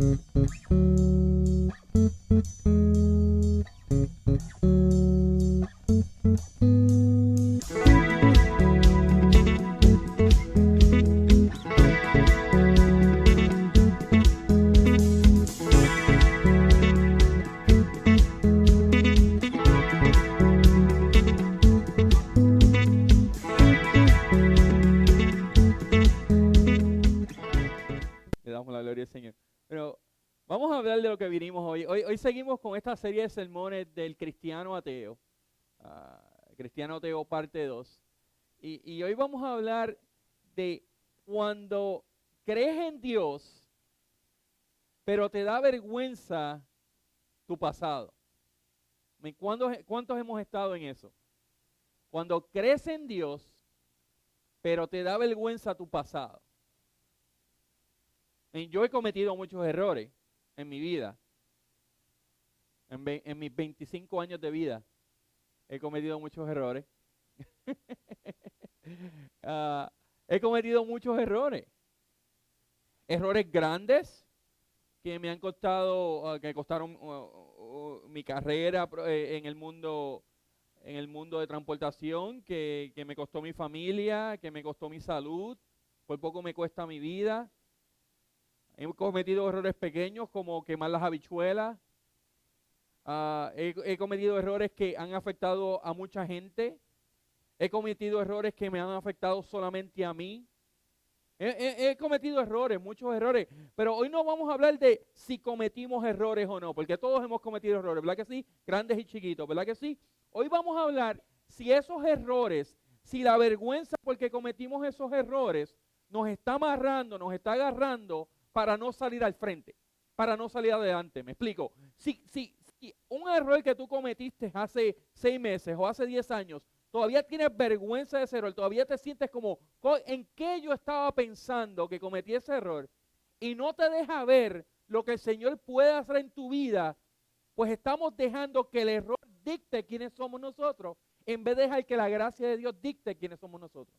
Le damos la gloria al Señor. Pero vamos a hablar de lo que vinimos hoy. Hoy seguimos con esta serie de sermones del cristiano ateo. Cristiano ateo parte 2. Y hoy vamos a hablar de cuando crees en Dios, pero te da vergüenza tu pasado. ¿Cuántos hemos estado en eso? Cuando crees en Dios, pero te da vergüenza tu pasado. Yo he cometido muchos errores en mi vida. En mis 25 años de vida he cometido muchos errores. He cometido muchos errores. Errores grandes que me han costado, que costaron mi carrera en el mundo de transportación, que me costó mi familia, que me costó mi salud, por poco me cuesta mi vida. He cometido errores pequeños como quemar las habichuelas. He cometido errores que han afectado a mucha gente. He cometido errores que me han afectado solamente a mí. He cometido errores, muchos errores. Pero hoy no vamos a hablar de si cometimos errores o no, porque todos hemos cometido errores, ¿verdad que sí? Grandes y chiquitos, ¿verdad que sí? Hoy vamos a hablar si esos errores, si la vergüenza porque cometimos esos errores nos está amarrando, nos está agarrando para no salir al frente, para no salir adelante. ¿Me explico? Si un error que tú cometiste hace 6 meses o hace 10 años, todavía tienes vergüenza de ese error, todavía te sientes como, ¿en qué yo estaba pensando que cometí ese error? Y no te deja ver lo que el Señor puede hacer en tu vida, pues estamos dejando que el error dicte quiénes somos nosotros, en vez de dejar que la gracia de Dios dicte quiénes somos nosotros.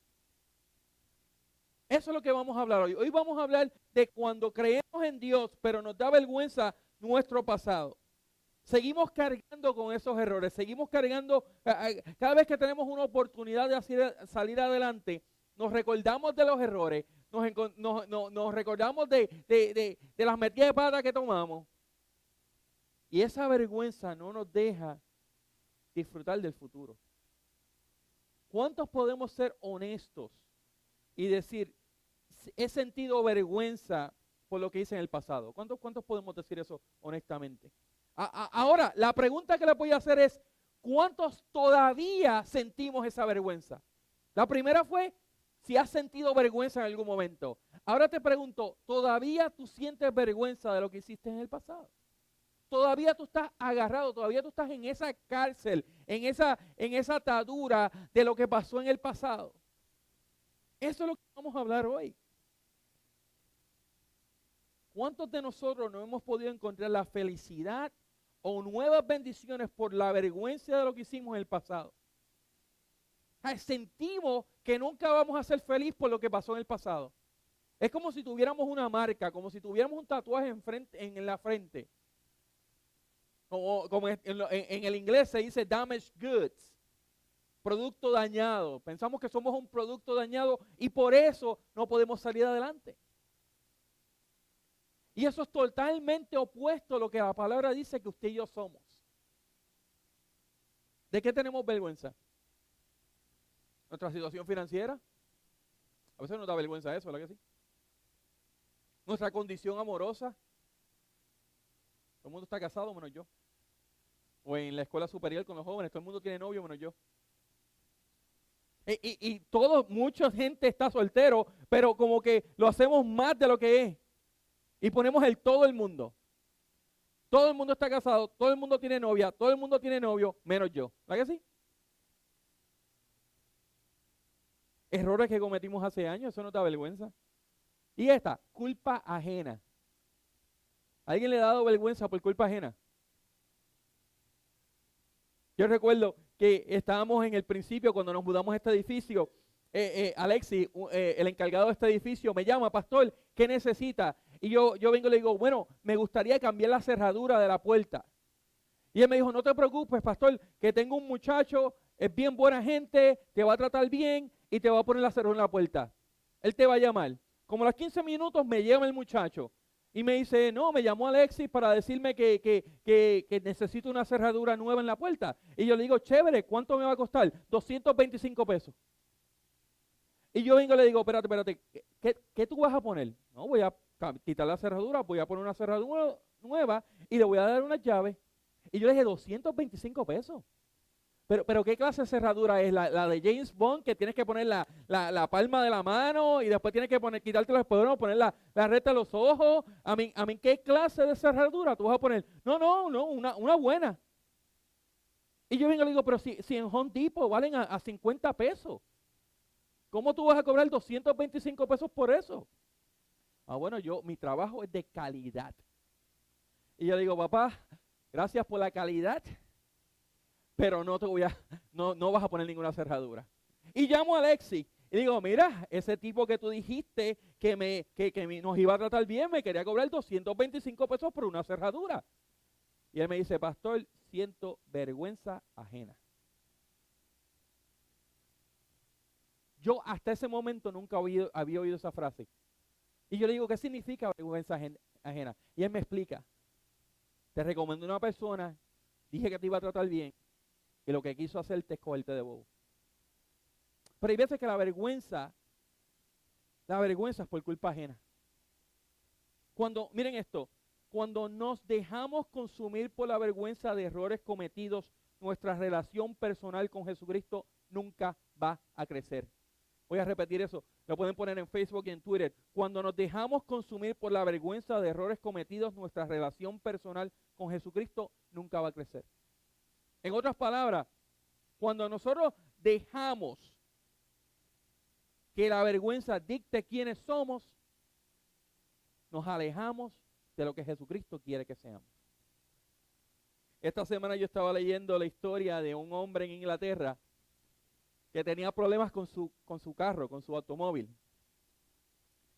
Eso es lo que vamos a hablar hoy. Hoy vamos a hablar de cuando creemos en Dios, pero nos da vergüenza nuestro pasado. Seguimos cargando con esos errores, seguimos cargando, cada vez que tenemos una oportunidad de salir adelante, nos recordamos de los errores, nos recordamos de las metidas de pata que tomamos. Y esa vergüenza no nos deja disfrutar del futuro. ¿Cuántos podemos ser honestos y decir, he sentido vergüenza por lo que hice en el pasado? ¿Cuántos podemos decir eso honestamente? Ahora, la pregunta que le voy a hacer es, ¿cuántos todavía sentimos esa vergüenza? La primera fue, si has sentido vergüenza en algún momento. Ahora te pregunto, ¿todavía tú sientes vergüenza de lo que hiciste en el pasado? Todavía tú estás agarrado, todavía tú estás en esa cárcel, en esa atadura de lo que pasó en el pasado. Eso es lo que vamos a hablar hoy. ¿Cuántos de nosotros no hemos podido encontrar la felicidad o nuevas bendiciones por la vergüenza de lo que hicimos en el pasado? Sentimos que nunca vamos a ser felices por lo que pasó en el pasado. Es como si tuviéramos una marca, como si tuviéramos un tatuaje en la frente. Como en el inglés se dice damaged goods, producto dañado. Pensamos que somos un producto dañado y por eso no podemos salir adelante. Y eso es totalmente opuesto a lo que la palabra dice que usted y yo somos. ¿De qué tenemos vergüenza? ¿Nuestra situación financiera? A veces nos da vergüenza eso, ¿verdad que sí? ¿Nuestra condición amorosa? Todo el mundo está casado menos yo. O en la escuela superior con los jóvenes, todo el mundo tiene novio menos yo. Y mucha gente está soltero, pero como que lo hacemos más de lo que es. Y ponemos todo el mundo. Todo el mundo está casado, todo el mundo tiene novia, todo el mundo tiene novio, menos yo. ¿Verdad que sí? Errores que cometimos hace años, eso no da vergüenza. Y esta, culpa ajena. ¿Alguien le ha dado vergüenza por culpa ajena? Yo recuerdo que estábamos en el principio, cuando nos mudamos a este edificio, Alexi, el encargado de este edificio, me llama, pastor, ¿qué necesita? Y yo vengo y le digo, bueno, me gustaría cambiar la cerradura de la puerta. Y él me dijo, no te preocupes, pastor, que tengo un muchacho, es bien buena gente, te va a tratar bien y te va a poner la cerradura en la puerta. Él te va a llamar. Como a los 15 minutos me llama el muchacho y me dice, no, me llamó Alexis para decirme que necesito una cerradura nueva en la puerta. Y yo le digo, chévere, ¿cuánto me va a costar? 225 pesos. Y yo vengo y le digo, espérate, ¿qué tú vas a poner? No, voy a quitar la cerradura, voy a poner una cerradura nueva y le voy a dar unas llaves. Y yo le dije, 225 pesos. Pero ¿qué clase de cerradura es? La de James Bond, que tienes que poner la palma de la mano y después tienes que quitarte los espejuelos, poner la recta de los ojos. A mí, ¿qué clase de cerradura tú vas a poner? No, una buena. Y yo vengo y le digo, pero si en Home Depot valen a 50 pesos, ¿cómo tú vas a cobrar 225 pesos por eso? Ah, bueno, mi trabajo es de calidad. Y yo digo, papá, gracias por la calidad, pero no vas a poner ninguna cerradura. Y llamo a Alexis y digo, mira, ese tipo que tú dijiste que nos iba a tratar bien, me quería cobrar 225 pesos por una cerradura. Y él me dice, pastor, siento vergüenza ajena. Yo hasta ese momento nunca había oído esa frase. Y yo le digo, ¿qué significa vergüenza ajena? Y él me explica. Te recomendé una persona, dije que te iba a tratar bien, y lo que quiso hacerte es cogerte de bobo. Pero hay veces que la vergüenza es por culpa ajena. Miren esto, cuando nos dejamos consumir por la vergüenza de errores cometidos, nuestra relación personal con Jesucristo nunca va a crecer. Voy a repetir eso, lo pueden poner en Facebook y en Twitter. Cuando nos dejamos consumir por la vergüenza de errores cometidos, nuestra relación personal con Jesucristo nunca va a crecer. En otras palabras, cuando nosotros dejamos que la vergüenza dicte quiénes somos, nos alejamos de lo que Jesucristo quiere que seamos. Esta semana yo estaba leyendo la historia de un hombre en Inglaterra que tenía problemas con su carro, con su automóvil.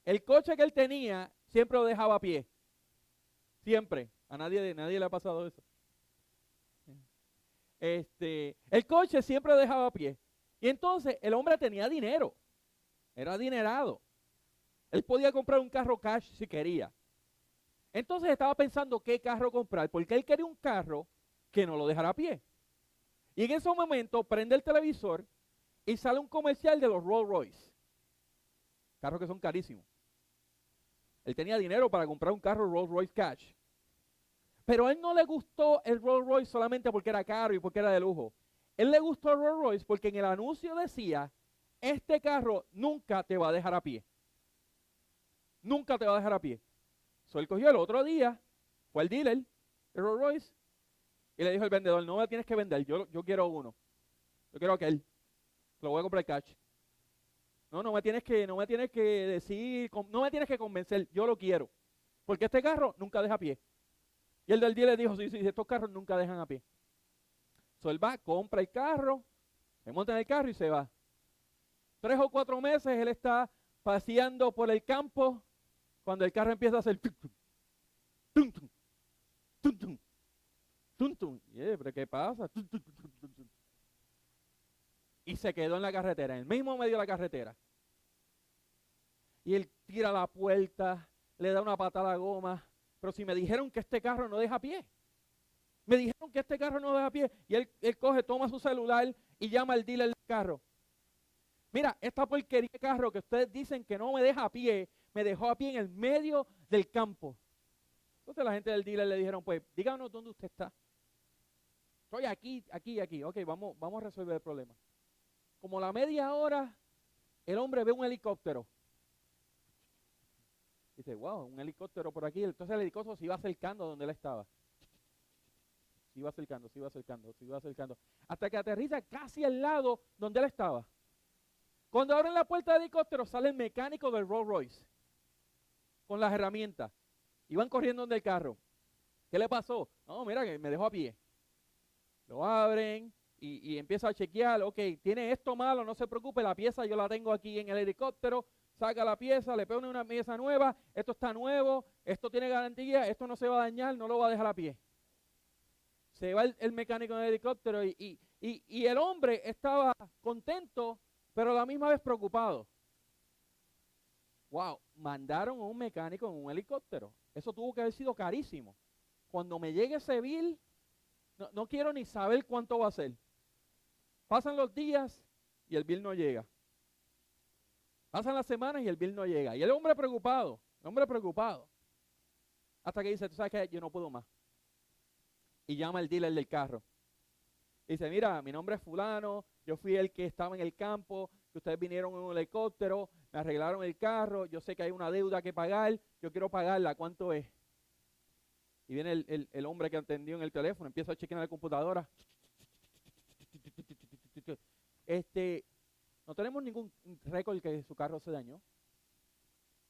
El coche que él tenía siempre lo dejaba a pie. Siempre. A nadie le ha pasado eso. El coche siempre lo dejaba a pie. Y entonces el hombre tenía dinero. Era adinerado. Él podía comprar un carro cash si quería. Entonces estaba pensando qué carro comprar, porque él quería un carro que no lo dejara a pie. Y en ese momento prende el televisor y sale un comercial de los Rolls Royce. Carros que son carísimos. Él tenía dinero para comprar un carro Rolls Royce cash. Pero a él no le gustó el Rolls Royce solamente porque era caro y porque era de lujo. Él le gustó el Rolls Royce porque en el anuncio decía, este carro nunca te va a dejar a pie. Nunca te va a dejar a pie. So, él cogió el otro día, fue al dealer de Rolls Royce y le dijo al vendedor, no me tienes que vender, yo quiero uno. Yo quiero aquel. Lo voy a comprar cash. No me tienes que decir, no me tienes que convencer, yo lo quiero. Porque este carro nunca deja a pie. Y el del dealer dijo, sí, estos carros nunca dejan a pie. So, él va, compra el carro, se monta en el carro y se va. 3 o 4 meses él está paseando por el campo cuando el carro empieza a hacer tum, tum, tum, tum, tum, tum. ¿Pero qué pasa? Tum, tum, tum, tum, tum. Y se quedó en la carretera, en el mismo medio de la carretera. Y él tira la puerta, le da una patada a la goma. Pero si me dijeron que este carro no deja pie. Me dijeron que este carro no deja pie. Y él coge, toma su celular y llama al dealer del carro. Mira, esta porquería de carro que ustedes dicen que no me deja a pie, me dejó a pie en el medio del campo. Entonces la gente del dealer le dijeron, pues, díganos dónde usted está. Estoy aquí. Ok, vamos a resolver el problema. Como la media hora, el hombre ve un helicóptero. Dice, wow, un helicóptero por aquí. Entonces el helicóptero se iba acercando a donde él estaba. Se iba acercando. Hasta que aterriza casi al lado donde él estaba. Cuando abren la puerta del helicóptero, sale el mecánico del Rolls Royce. Con las herramientas. Y van corriendo donde el carro. ¿Qué le pasó? No, mira, que me dejó a pie. Lo abren y empieza a chequear. Ok, tiene esto malo, no se preocupe, la pieza yo la tengo aquí en el helicóptero. saca la pieza, le pone una pieza nueva, esto está nuevo, esto tiene garantía, esto no se va a dañar, no lo va a dejar a pie. Se va el mecánico en el helicóptero y el hombre estaba contento, pero a la misma vez preocupado. Wow, mandaron a un mecánico en un helicóptero. Eso tuvo que haber sido carísimo. Cuando me llegue ese bill, no quiero ni saber cuánto va a ser. Pasan los días y el bill no llega. Pasan las semanas y el bill no llega. Y el hombre preocupado, Hasta que dice, tú sabes que yo no puedo más. Y llama al dealer del carro. Y dice, mira, mi nombre es fulano, yo fui el que estaba en el campo, que ustedes vinieron en un helicóptero, me arreglaron el carro, yo sé que hay una deuda que pagar, yo quiero pagarla, ¿cuánto es? Y viene el hombre que atendió en el teléfono, empieza a chequear en la computadora. No tenemos ningún récord que su carro se dañó.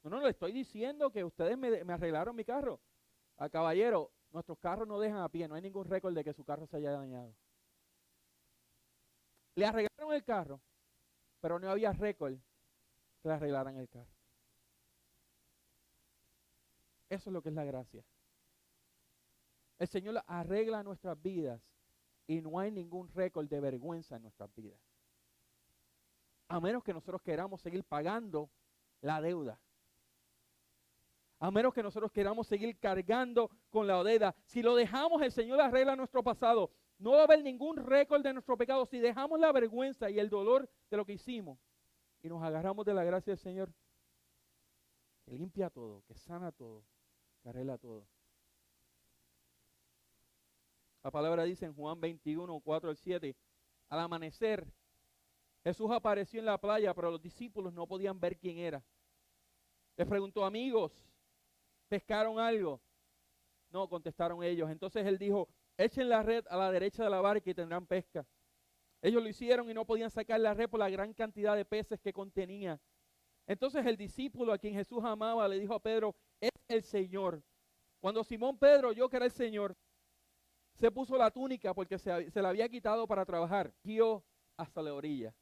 No, le estoy diciendo que ustedes me arreglaron mi carro. Al caballero, nuestros carros no dejan a pie, no hay ningún récord de que su carro se haya dañado. Le arreglaron el carro, pero no había récord que le arreglaran el carro. Eso es lo que es la gracia. El Señor arregla nuestras vidas y no hay ningún récord de vergüenza en nuestras vidas. A menos que nosotros queramos seguir pagando la deuda. A menos que nosotros queramos seguir cargando con la deuda. Si lo dejamos, el Señor arregla nuestro pasado. No va a haber ningún récord de nuestro pecado. Si dejamos la vergüenza y el dolor de lo que hicimos y nos agarramos de la gracia del Señor, que limpia todo, que sana todo, que arregla todo. La palabra dice en Juan 21, 4 al 7, al amanecer, Jesús apareció en la playa, pero los discípulos no podían ver quién era. Les preguntó, amigos, ¿pescaron algo? No, contestaron ellos. Entonces él dijo, echen la red a la derecha de la barca y tendrán pesca. Ellos lo hicieron y no podían sacar la red por la gran cantidad de peces que contenía. Entonces el discípulo a quien Jesús amaba le dijo a Pedro, es el Señor. Cuando Simón Pedro oyó que era el Señor, se puso la túnica porque se la había quitado para trabajar. Guió hasta la orilla.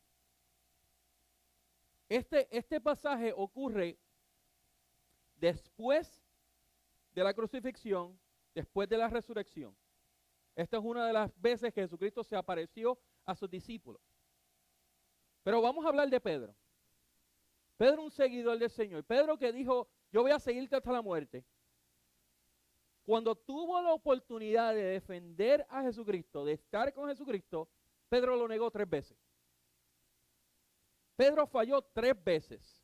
Este pasaje ocurre después de la crucifixión, después de la resurrección. Esta es una de las veces que Jesucristo se apareció a sus discípulos. Pero vamos a hablar de Pedro. Pedro, un seguidor del Señor. Pedro que dijo, yo voy a seguirte hasta la muerte. Cuando tuvo la oportunidad de defender a Jesucristo, de estar con Jesucristo, Pedro lo negó 3 veces. Pedro falló 3 veces.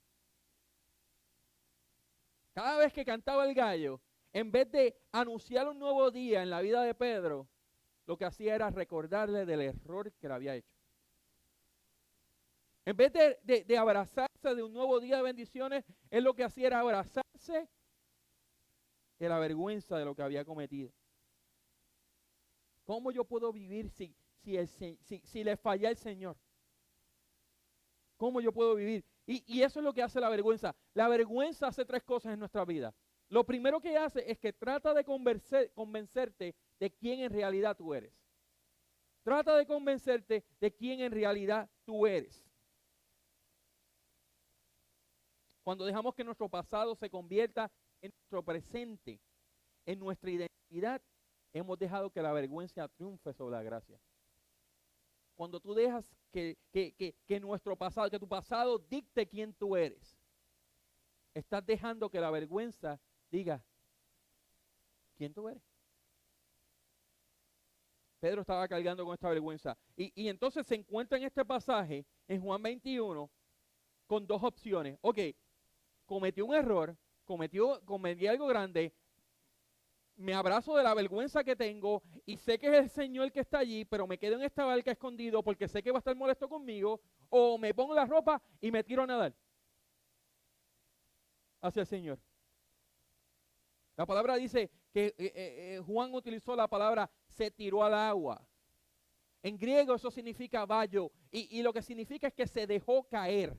Cada vez que cantaba el gallo, en vez de anunciar un nuevo día en la vida de Pedro, lo que hacía era recordarle del error que le había hecho. En vez de abrazarse de un nuevo día de bendiciones, él lo que hacía era abrazarse de la vergüenza de lo que había cometido. ¿Cómo yo puedo vivir si le fallé al Señor? ¿Cómo yo puedo vivir? Y eso es lo que hace la vergüenza. La vergüenza hace 3 cosas en nuestra vida. Lo primero que hace es que trata de convencerte de quién en realidad tú eres. Trata de convencerte de quién en realidad tú eres. Cuando dejamos que nuestro pasado se convierta en nuestro presente, en nuestra identidad, hemos dejado que la vergüenza triunfe sobre la gracia. Cuando tú dejas que nuestro pasado, que tu pasado dicte quién tú eres, estás dejando que la vergüenza diga quién tú eres. Pedro estaba cargando con esta vergüenza. Y entonces se encuentra en este pasaje, en Juan 21, con 2 opciones. Ok, cometió un error, cometí algo grande, me abrazo de la vergüenza que tengo y sé que es el Señor que está allí, pero me quedo en esta barca escondido porque sé que va a estar molesto conmigo, o me pongo la ropa y me tiro a nadar hacia el Señor. La palabra dice que Juan utilizó la palabra se tiró al agua. En griego eso significa bayo y lo que significa es que se dejó caer.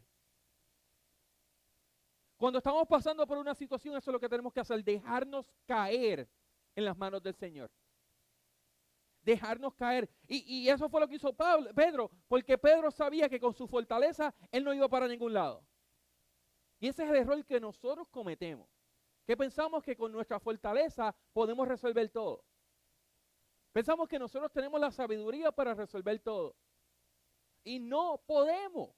Cuando estamos pasando por una situación, eso es lo que tenemos que hacer, dejarnos caer en las manos del Señor. Dejarnos caer. Y eso fue lo que hizo Pedro, porque Pedro sabía que con su fortaleza él no iba para ningún lado. Y ese es el error que nosotros cometemos, que pensamos que con nuestra fortaleza podemos resolver todo. Pensamos que nosotros tenemos la sabiduría para resolver todo. Y no podemos.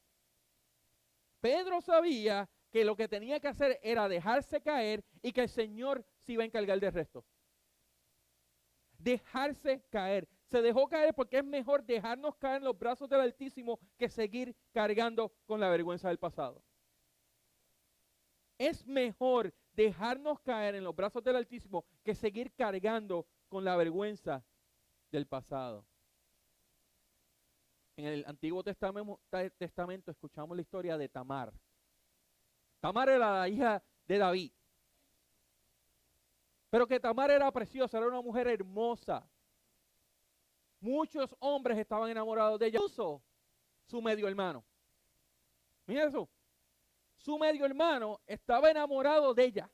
Pedro sabía que lo que tenía que hacer era dejarse caer y que el Señor se iba a encargar del resto. Dejarse caer. Se dejó caer porque es mejor dejarnos caer en los brazos del Altísimo que seguir cargando con la vergüenza del pasado. Es mejor dejarnos caer en los brazos del Altísimo que seguir cargando con la vergüenza del pasado. En el Antiguo Testamento escuchamos la historia de Tamar. Tamar era la hija de David. Pero que Tamar era preciosa, era una mujer hermosa. Muchos hombres estaban enamorados de ella. Incluso su medio hermano. Mira eso. Su medio hermano estaba enamorado de ella.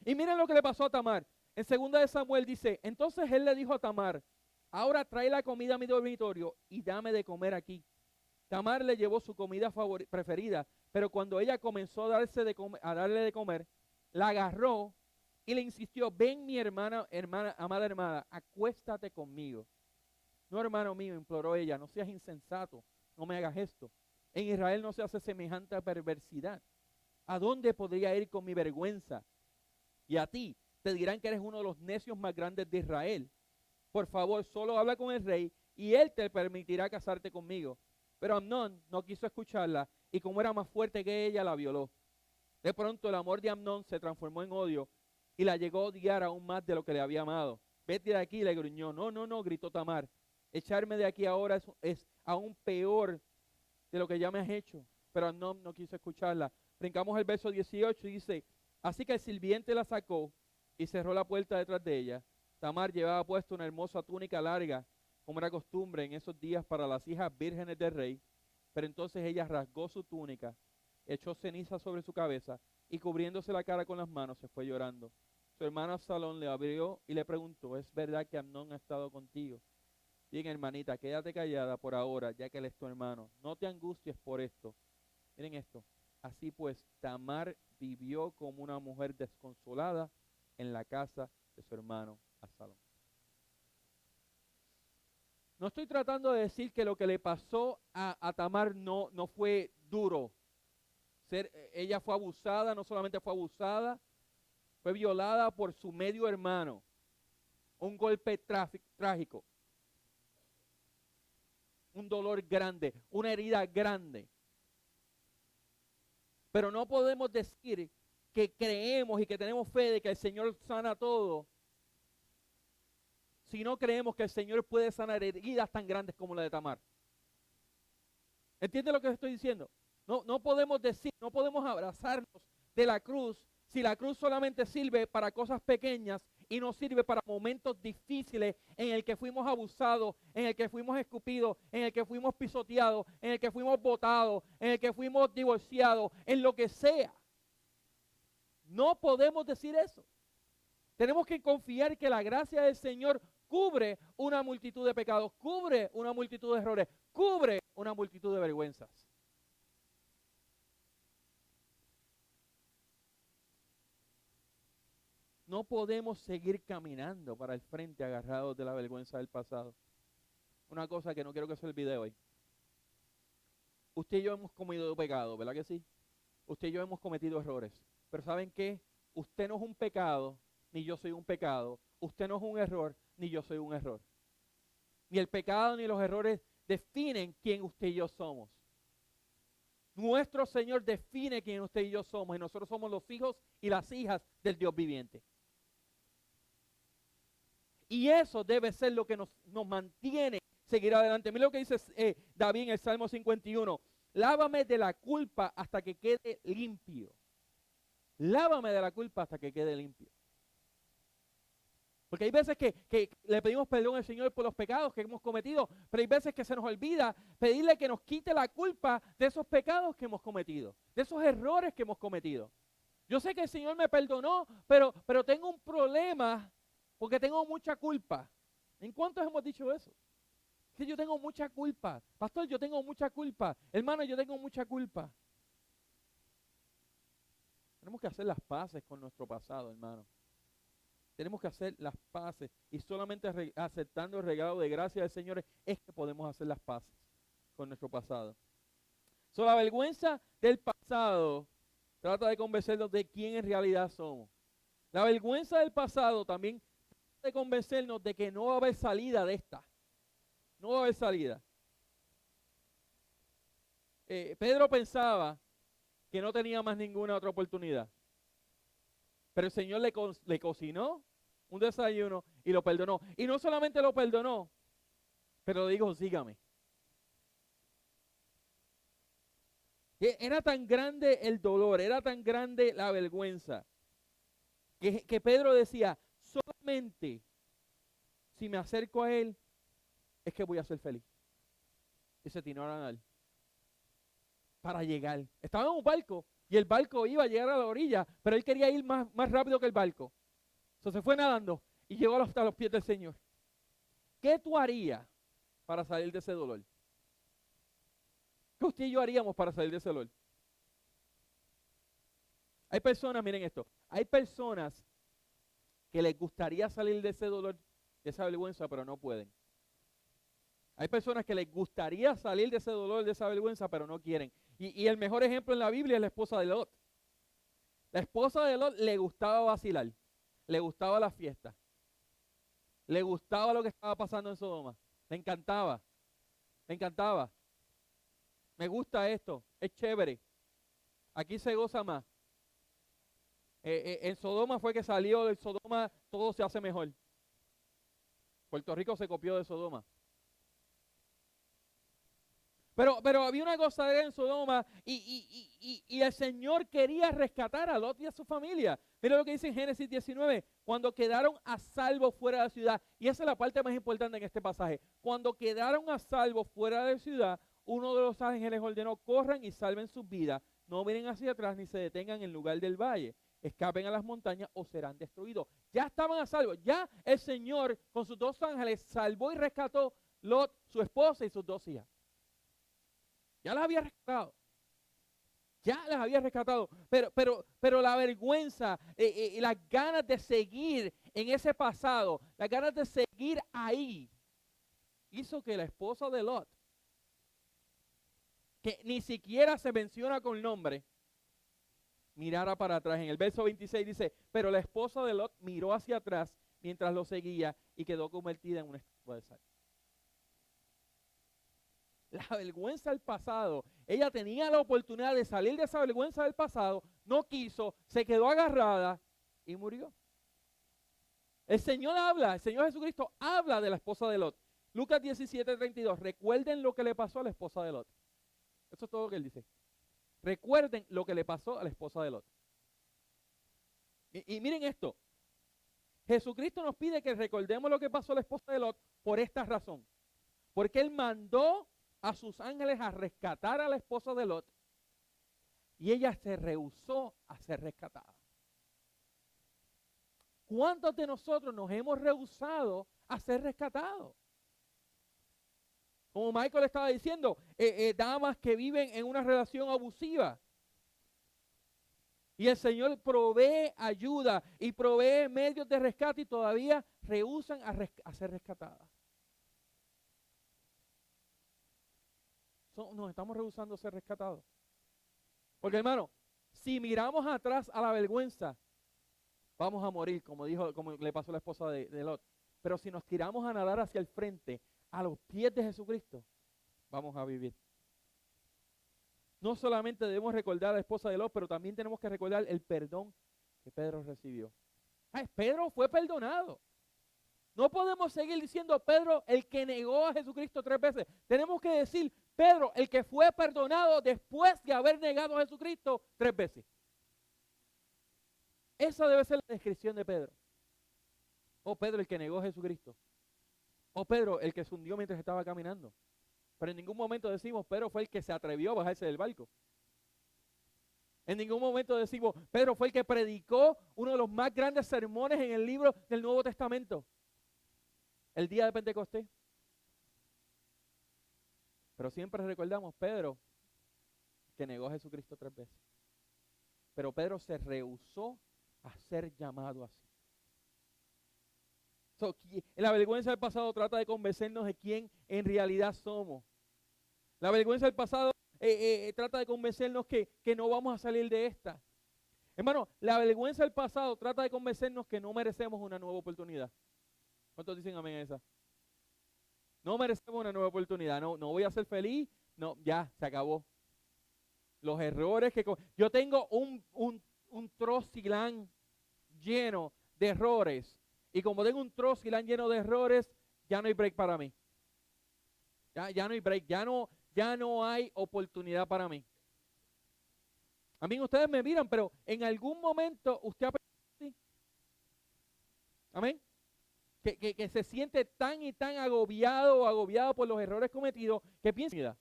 Y miren lo que le pasó a Tamar. En 2 de Samuel dice, entonces él le dijo a Tamar, ahora trae la comida a mi dormitorio y dame de comer aquí. Tamar le llevó su comida preferida, pero cuando ella comenzó a darle de comer, la agarró y le insistió, ven mi amada hermana, acuéstate conmigo. No, hermano mío, imploró ella, no seas insensato, no me hagas esto. En Israel no se hace semejante perversidad. ¿A dónde podría ir con mi vergüenza? Y a ti te dirán que eres uno de los necios más grandes de Israel. Por favor, solo habla con el rey y él te permitirá casarte conmigo. Pero Amnón no quiso escucharla y como era más fuerte que ella, la violó. De pronto el amor de Amnón se transformó en odio y la llegó a odiar aún más de lo que le había amado. Vete de aquí, le gruñó. No, gritó Tamar. Echarme de aquí ahora es aún peor de lo que ya me has hecho. Pero Amnón no quiso escucharla. Brincamos el verso 18 y dice, así que el sirviente la sacó y cerró la puerta detrás de ella. Tamar llevaba puesta una hermosa túnica larga, como era costumbre en esos días para las hijas vírgenes del rey. Pero entonces ella rasgó su túnica, echó ceniza sobre su cabeza y cubriéndose la cara con las manos se fue llorando. Su hermano Absalón le abrió y le preguntó, ¿es verdad que Amnón ha estado contigo? Bien, hermanita, quédate callada por ahora, ya que él es tu hermano. No te angusties por esto. Miren esto. Así pues, Tamar vivió como una mujer desconsolada en la casa de su hermano Absalón. No estoy tratando de decir que lo que le pasó a Tamar no fue duro. Ella fue abusada, no solamente fue abusada, fue violada por su medio hermano. Un golpe trágico. Un dolor grande, una herida grande. Pero no podemos decir que creemos y que tenemos fe de que el Señor sana todo si no creemos que el Señor puede sanar heridas tan grandes como la de Tamar. ¿Entiende lo que estoy diciendo? No podemos decir, no podemos abrazarnos de la cruz si la cruz solamente sirve para cosas pequeñas y no sirve para momentos difíciles en el que fuimos abusados, en el que fuimos escupidos, en el que fuimos pisoteados, en el que fuimos botados, en el que fuimos divorciados, en lo que sea. No podemos decir eso. Tenemos que confiar que la gracia del Señor cubre una multitud de pecados, cubre una multitud de errores, cubre una multitud de vergüenzas. No podemos seguir caminando para el frente agarrados de la vergüenza del pasado. Una cosa que no quiero que se olvide hoy. Usted y yo hemos cometido pecado, ¿verdad que sí? Usted y yo hemos cometido errores. Pero ¿saben qué? Usted no es un pecado, ni yo soy un pecado. Usted no es un error, ni yo soy un error. Ni el pecado ni los errores definen quién usted y yo somos. Nuestro Señor define quién usted y yo somos, y nosotros somos los hijos y las hijas del Dios viviente. Y eso debe ser lo que nos mantiene seguir adelante. Mira lo que dice David en el Salmo 51. Lávame de la culpa hasta que quede limpio. Lávame de la culpa hasta que quede limpio. Porque hay veces que le pedimos perdón al Señor por los pecados que hemos cometido, pero hay veces que se nos olvida pedirle que nos quite la culpa de esos pecados que hemos cometido, de esos errores que hemos cometido. Yo sé que el Señor me perdonó, pero tengo un problema porque tengo mucha culpa. ¿En cuántos hemos dicho eso? Que yo tengo mucha culpa. Pastor, yo tengo mucha culpa. Hermano, yo tengo mucha culpa. Tenemos que hacer las paces con nuestro pasado, hermano. Tenemos que hacer las paces y solamente aceptando el regalo de gracia del Señor es que podemos hacer las paces con nuestro pasado. La vergüenza del pasado trata de convencernos de quién en realidad somos. La vergüenza del pasado también trata de convencernos de que no va a haber salida de esta. No va a haber salida. Pedro pensaba que no tenía más ninguna otra oportunidad. Pero el Señor le cocinó un desayuno y lo perdonó. Y no solamente lo perdonó, pero le dijo, sígame. Era tan grande el dolor, era tan grande la vergüenza, que Pedro decía, solamente si me acerco a él, es que voy a ser feliz. Y se tiró a nadar para llegar. Estaba en un barco y el barco iba a llegar a la orilla, pero él quería ir más rápido que el barco. Entonces se fue nadando y llegó hasta los pies del Señor. ¿Qué tú harías para salir de ese dolor? ¿Qué usted y yo haríamos para salir de ese dolor? Hay personas, miren esto, hay personas que les gustaría salir de ese dolor, de esa vergüenza, pero no pueden. Hay personas que les gustaría salir de ese dolor, de esa vergüenza, pero no quieren. Y el mejor ejemplo en la Biblia es la esposa de Lot. La esposa de Lot le gustaba vacilar, le gustaba la fiesta, le gustaba lo que estaba pasando en Sodoma, le encantaba, me encantaba. Me gusta esto, es chévere. Aquí se goza más. En Sodoma fue que salió del Sodoma, todo se hace mejor. Puerto Rico se copió de Sodoma. Pero había una gozadera en Sodoma y el Señor quería rescatar a Lot y a su familia. Mira lo que dice en Génesis 19, cuando quedaron a salvo fuera de la ciudad. Y esa es la parte más importante en este pasaje. Cuando quedaron a salvo fuera de la ciudad, uno de los ángeles ordenó, corran y salven sus vidas. No miren hacia atrás ni se detengan en lugar del valle. Escapen a las montañas o serán destruidos. Ya estaban a salvo. Ya el Señor con sus dos ángeles salvó y rescató Lot, su esposa y sus dos hijas. Ya las había rescatado. Ya las había rescatado. Pero la vergüenza y las ganas de seguir en ese pasado, las ganas de seguir ahí, hizo que la esposa de Lot, que ni siquiera se menciona con nombre, mirara para atrás. En el verso 26 dice, pero la esposa de Lot miró hacia atrás mientras lo seguía y quedó convertida en una estatua de sal. La vergüenza del pasado, ella tenía la oportunidad de salir de esa vergüenza del pasado, no quiso, se quedó agarrada y murió. El Señor Jesucristo habla de la esposa de Lot. Lucas 17:32, recuerden lo que le pasó a la esposa de Lot. Eso es todo lo que él dice. Recuerden lo que le pasó a la esposa de Lot. Y miren esto, Jesucristo nos pide que recordemos lo que pasó a la esposa de Lot por esta razón. Porque él mandó a sus ángeles a rescatar a la esposa de Lot y ella se rehusó a ser rescatada. ¿Cuántos de nosotros nos hemos rehusado a ser rescatados? Como Michael estaba diciendo, damas que viven en una relación abusiva. Y el Señor provee ayuda y provee medios de rescate y todavía rehúsan a ser rescatadas. Nos estamos rehusando a ser rescatados. Porque hermano, si miramos atrás a la vergüenza, vamos a morir, como le pasó a la esposa de Lot. Pero si nos tiramos a nadar hacia el frente, a los pies de Jesucristo, vamos a vivir. No solamente debemos recordar a la esposa de Lot, pero también tenemos que recordar el perdón que Pedro recibió. Pedro fue perdonado. No podemos seguir diciendo Pedro el que negó a Jesucristo 3 veces. Tenemos que decir Pedro el que fue perdonado después de haber negado a Jesucristo 3 veces. Esa debe ser la descripción de Pedro. O Pedro el que negó a Jesucristo. O Pedro el que se hundió mientras estaba caminando. Pero en ningún momento decimos Pedro fue el que se atrevió a bajarse del barco. En ningún momento decimos Pedro fue el que predicó uno de los más grandes sermones en el libro del Nuevo Testamento. El día de Pentecostés. Pero siempre recordamos Pedro que negó a Jesucristo 3 veces. Pero Pedro se rehusó a ser llamado así. La vergüenza del pasado trata de convencernos de quién en realidad somos. La vergüenza del pasado trata de convencernos que no vamos a salir de esta. Hermano, la vergüenza del pasado trata de convencernos que no merecemos una nueva oportunidad. ¿Cuántos dicen amén a esa? No merecemos una nueva oportunidad. No voy a ser feliz. No, ya, se acabó. Los errores que... Yo tengo un trocilán lleno de errores. Y como tengo un trocilán lleno de errores, ya no hay break para mí. Ya no hay break. Ya no hay oportunidad para mí. A mí ustedes me miran, pero en algún momento usted ha pensado así. Amén. Que se siente tan y tan agobiado o agobiado por los errores cometidos que piensa.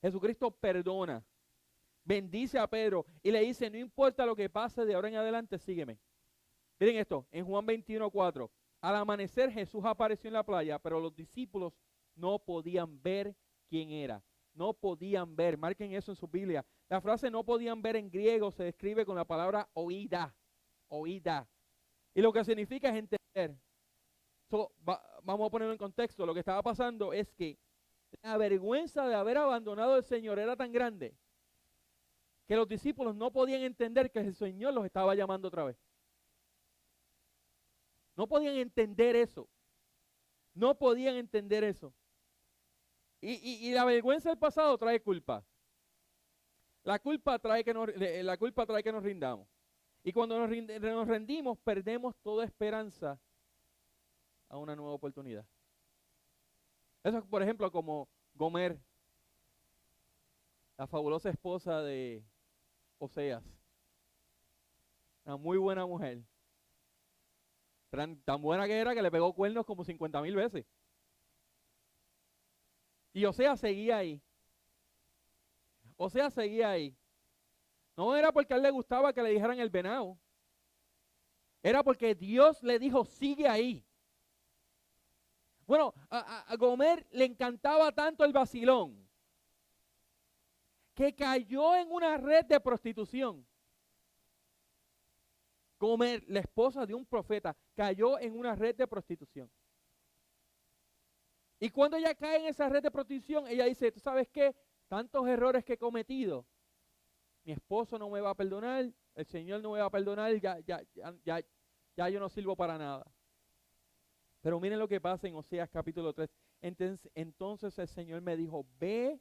Jesucristo perdona, bendice a Pedro y le dice, no importa lo que pase de ahora en adelante, sígueme. Miren esto, en Juan 21:4, al amanecer Jesús apareció en la playa, pero los discípulos no podían ver quién era. No podían ver, marquen eso en su Biblia. La frase no podían ver en griego se describe con la palabra oída. Oída. Y lo que significa es entender. Vamos a ponerlo en contexto. Lo que estaba pasando es que la vergüenza de haber abandonado al Señor era tan grande que los discípulos no podían entender que el Señor los estaba llamando otra vez. No podían entender eso. No podían entender eso. Y la vergüenza del pasado trae culpa. La culpa trae que nos rindamos. Y cuando nos rendimos, perdemos toda esperanza a una nueva oportunidad. Eso es, por ejemplo, como Gomer, la fabulosa esposa de Oseas. Una muy buena mujer. Tan buena que era que le pegó cuernos como 50,000 veces. Y Oseas seguía ahí. Oseas seguía ahí. No era porque a él le gustaba que le dijeran el venado. Era porque Dios le dijo, sigue ahí. Bueno, a Gomer le encantaba tanto el vacilón que cayó en una red de prostitución. Gomer, la esposa de un profeta, cayó en una red de prostitución. Y cuando ella cae en esa red de prostitución, ella dice, ¿tú sabes qué? Tantos errores que he cometido, mi esposo no me va a perdonar, el Señor no me va a perdonar, ya yo no sirvo para nada. Pero miren lo que pasa en Oseas capítulo 3. Entonces el Señor me dijo, ve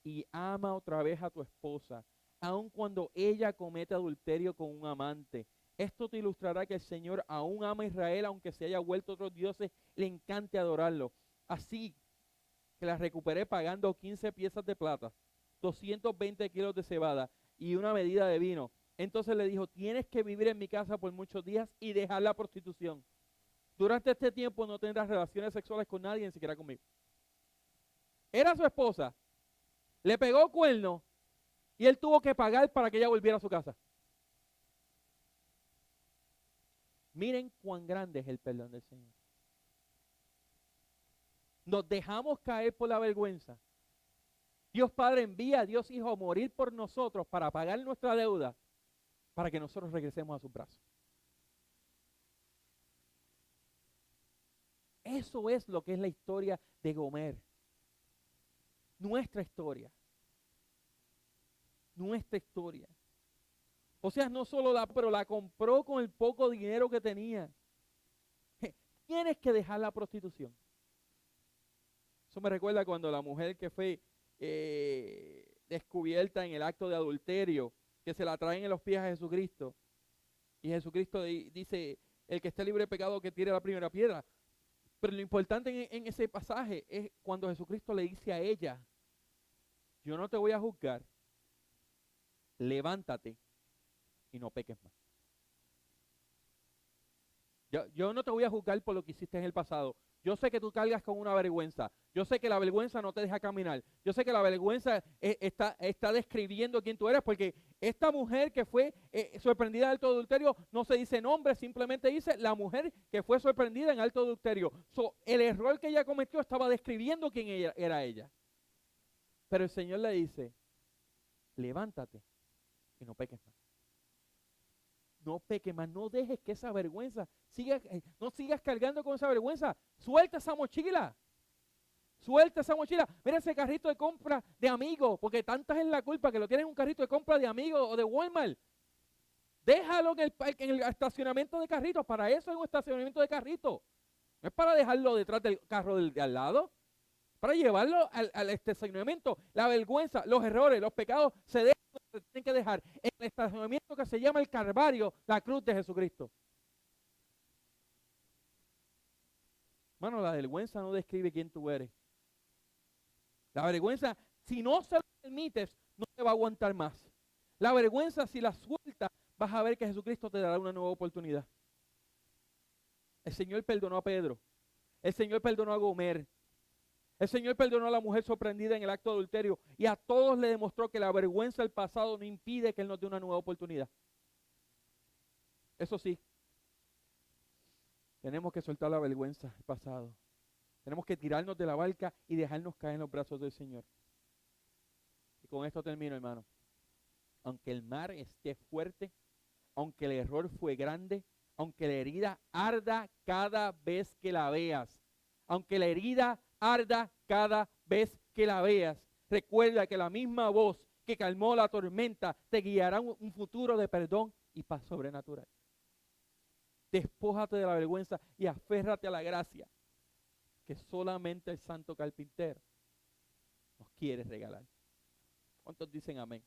y ama otra vez a tu esposa, aun cuando ella comete adulterio con un amante. Esto te ilustrará que el Señor aún ama a Israel, aunque se haya vuelto otros dioses, le encante adorarlo. Así que la recuperé pagando 15 piezas de plata, 220 kilos de cebada y una medida de vino. Entonces le dijo, tienes que vivir en mi casa por muchos días y dejar la prostitución. Durante este tiempo no tendrás relaciones sexuales con nadie, ni siquiera conmigo. Era su esposa, le pegó cuerno y él tuvo que pagar para que ella volviera a su casa. Miren cuán grande es el perdón del Señor. Nos dejamos caer por la vergüenza. Dios Padre envía a Dios Hijo a morir por nosotros para pagar nuestra deuda, para que nosotros regresemos a sus brazos. Eso es lo que es la historia de Gomer. Nuestra historia. Nuestra historia. O sea, no solo pero la compró con el poco dinero que tenía. Tienes que dejar la prostitución. Eso me recuerda cuando la mujer que fue descubierta en el acto de adulterio, que se la traen en los pies a Jesucristo. Y Jesucristo dice, el que esté libre de pecado que tire la primera piedra. Pero lo importante en ese pasaje es cuando Jesucristo le dice a ella, yo no te voy a juzgar, levántate y no peques más. Yo no te voy a juzgar por lo que hiciste en el pasado. Yo sé que tú cargas con una vergüenza. Yo sé que la vergüenza no te deja caminar. Yo sé que la vergüenza está describiendo quién tú eres, porque esta mujer que fue sorprendida en alto adulterio no se dice nombre, simplemente dice la mujer que fue sorprendida en alto adulterio. El error que ella cometió estaba describiendo quién era ella. Pero el Señor le dice, levántate y no peques más. No peques más, no dejes que esa vergüenza no sigas cargando con esa vergüenza. Suelta esa mochila. Suelta esa mochila. Mira ese carrito de compra de amigos, porque tanta es la culpa que lo tienes en un carrito de compra de amigos o de Walmart. Déjalo en el estacionamiento de carritos. Para eso es un estacionamiento de carritos. No es para dejarlo detrás del carro de al lado. Para llevarlo al estacionamiento. La vergüenza, los errores, los pecados se tienen que dejar en el estacionamiento que se llama el Calvario, la cruz de Jesucristo. Hermano, la vergüenza no describe quién tú eres. La vergüenza, si no se lo permites, no te va a aguantar más. La vergüenza, si la sueltas, vas a ver que Jesucristo te dará una nueva oportunidad. El Señor perdonó a Pedro. El Señor perdonó a Gomer. El Señor perdonó a la mujer sorprendida en el acto de adulterio. Y a todos le demostró que la vergüenza del pasado no impide que Él nos dé una nueva oportunidad. Eso sí, tenemos que soltar la vergüenza del pasado. Tenemos que tirarnos de la barca y dejarnos caer en los brazos del Señor. Y con esto termino, hermano. Aunque el mar esté fuerte, aunque el error fue grande, aunque la herida arda cada vez que la veas, aunque la herida arda cada vez que la veas, recuerda que la misma voz que calmó la tormenta te guiará a un futuro de perdón y paz sobrenatural. Despójate de la vergüenza y aférrate a la gracia que solamente el santo carpintero nos quiere regalar. ¿Cuántos dicen amén?